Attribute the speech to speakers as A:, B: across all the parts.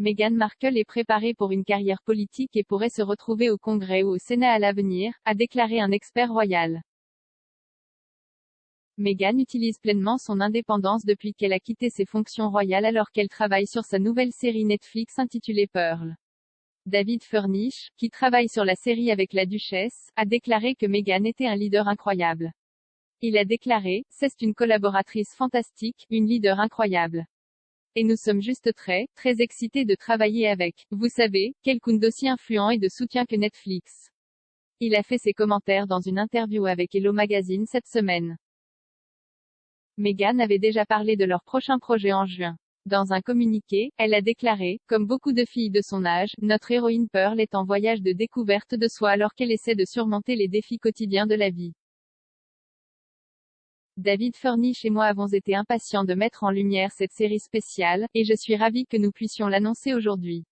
A: Meghan Markle est préparée pour une carrière politique et pourrait se retrouver au Congrès ou au Sénat à l'avenir, a déclaré un expert royal. Meghan utilise pleinement son indépendance depuis qu'elle a quitté ses fonctions royales alors qu'elle travaille sur sa nouvelle série Netflix intitulée Pearl. David Furnish, qui travaille sur la série avec la duchesse, a déclaré que Meghan était un leader incroyable. Il a déclaré, c'est une collaboratrice fantastique, une leader incroyable. Et nous sommes juste très excités de travailler avec, vous savez, quelqu'un d'aussi influent et de soutien que Netflix. Il a fait ses commentaires dans une interview avec Hello Magazine cette semaine. Meghan avait déjà parlé de leur prochain projet en juin. Dans un communiqué, elle a déclaré, comme beaucoup de filles de son âge, notre héroïne Pearl est en voyage de découverte de soi alors qu'elle essaie de surmonter les défis quotidiens de la vie. David Furnish et moi avons été impatients de mettre en lumière cette série spéciale, et je suis ravie que nous puissions l'annoncer aujourd'hui.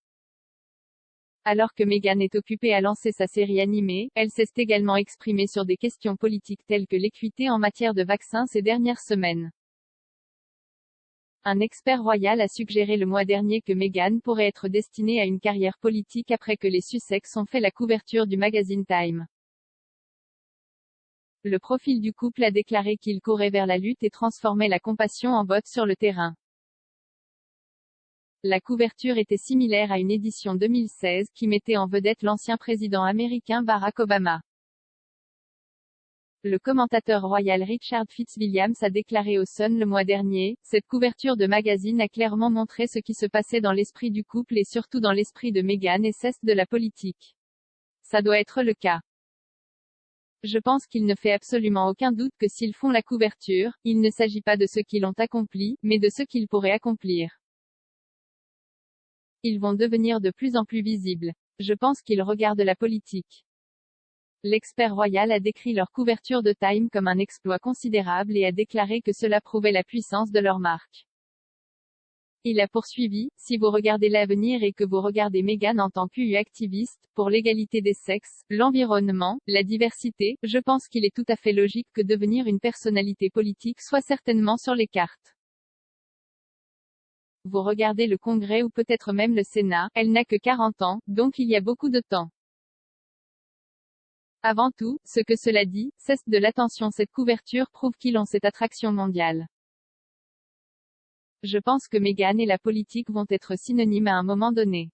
A: Alors que Meghan est occupée à lancer sa série animée, elle s'est également exprimée sur des questions politiques telles que l'équité en matière de vaccins ces dernières semaines. Un expert royal a suggéré le mois dernier que Meghan pourrait être destinée à une carrière politique après que les Sussex ont fait la couverture du magazine Time. Le profil du couple a déclaré qu'il courait vers la lutte et transformait la compassion en vote sur le terrain. La couverture était similaire à une édition 2016 qui mettait en vedette l'ancien président américain Barack Obama. Le commentateur royal Richard Fitzwilliams a déclaré au Sun le mois dernier, cette couverture de magazine a clairement montré ce qui se passait dans l'esprit du couple et surtout dans l'esprit de Meghan et cesse de la politique. Ça doit être le cas. Je pense qu'il ne fait absolument aucun doute que s'ils font la couverture, il ne s'agit pas de ce qu'ils ont accompli, mais de ce qu'ils pourraient accomplir. Ils vont devenir de plus en plus visibles. Je pense qu'ils regardent la politique. L'expert royal a décrit leur couverture de Time comme un exploit considérable et a déclaré que cela prouvait la puissance de leur marque. Il a poursuivi, si vous regardez l'avenir et que vous regardez Meghan en tant qu'activiste, pour l'égalité des sexes, l'environnement, la diversité, je pense qu'il est tout à fait logique que devenir une personnalité politique soit certainement sur les cartes. Vous regardez le Congrès ou peut-être même le Sénat, elle n'a que 40 ans, donc il y a beaucoup de temps. Avant tout, ce que cela dit, cesse de l'attention cette couverture prouve qu'ils ont cette attraction mondiale. Je pense que Meghan et la politique vont être synonymes à un moment donné.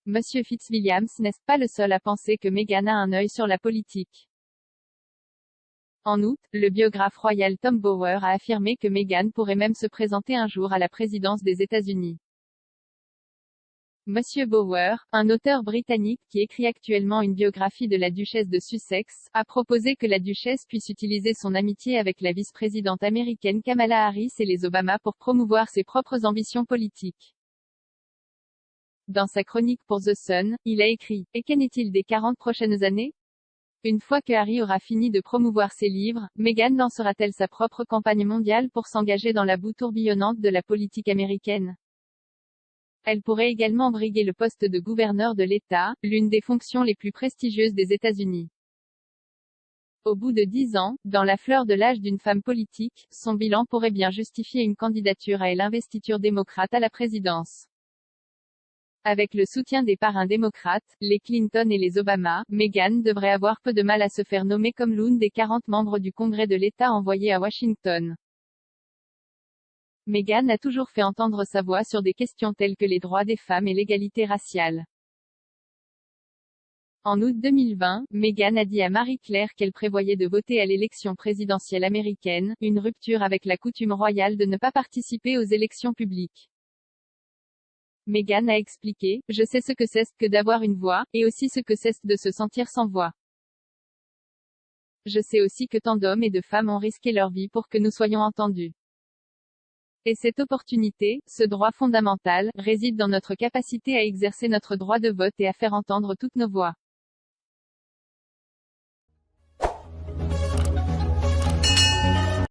A: Monsieur Fitzwilliams n'est pas le seul à penser que Meghan a un œil sur la politique. En août, le biographe royal Tom Bower a affirmé que Meghan pourrait même se présenter un jour à la présidence des États-Unis. Monsieur Bower, un auteur britannique qui écrit actuellement une biographie de la duchesse de Sussex, a proposé que la duchesse puisse utiliser son amitié avec la vice-présidente américaine Kamala Harris et les Obama pour promouvoir ses propres ambitions politiques. Dans sa chronique pour The Sun, il a écrit « Et qu'en est-il des 40 prochaines années ? Une fois que Harry aura fini de promouvoir ses livres, Meghan lancera-t-elle sa propre campagne mondiale pour s'engager dans la boue tourbillonnante de la politique américaine ? Elle pourrait également briguer le poste de gouverneur de l'État, l'une des fonctions les plus prestigieuses des États-Unis. Au bout de 10 ans, dans la fleur de l'âge d'une femme politique, son bilan pourrait bien justifier une candidature à l'investiture démocrate à la présidence. Avec le soutien des parrains démocrates, les Clinton et les Obama, Meghan devrait avoir peu de mal à se faire nommer comme l'une des 40 membres du Congrès de l'État envoyés à Washington. Meghan a toujours fait entendre sa voix sur des questions telles que les droits des femmes et l'égalité raciale. En août 2020, Meghan a dit à Marie-Claire qu'elle prévoyait de voter à l'élection présidentielle américaine, une rupture avec la coutume royale de ne pas participer aux élections publiques. Meghan a expliqué, « Je sais ce que c'est que d'avoir une voix, et aussi ce que c'est de se sentir sans voix. Je sais aussi que tant d'hommes et de femmes ont risqué leur vie pour que nous soyons entendus. Et cette opportunité, ce droit fondamental, réside dans notre capacité à exercer notre droit de vote et à faire entendre toutes nos voix. »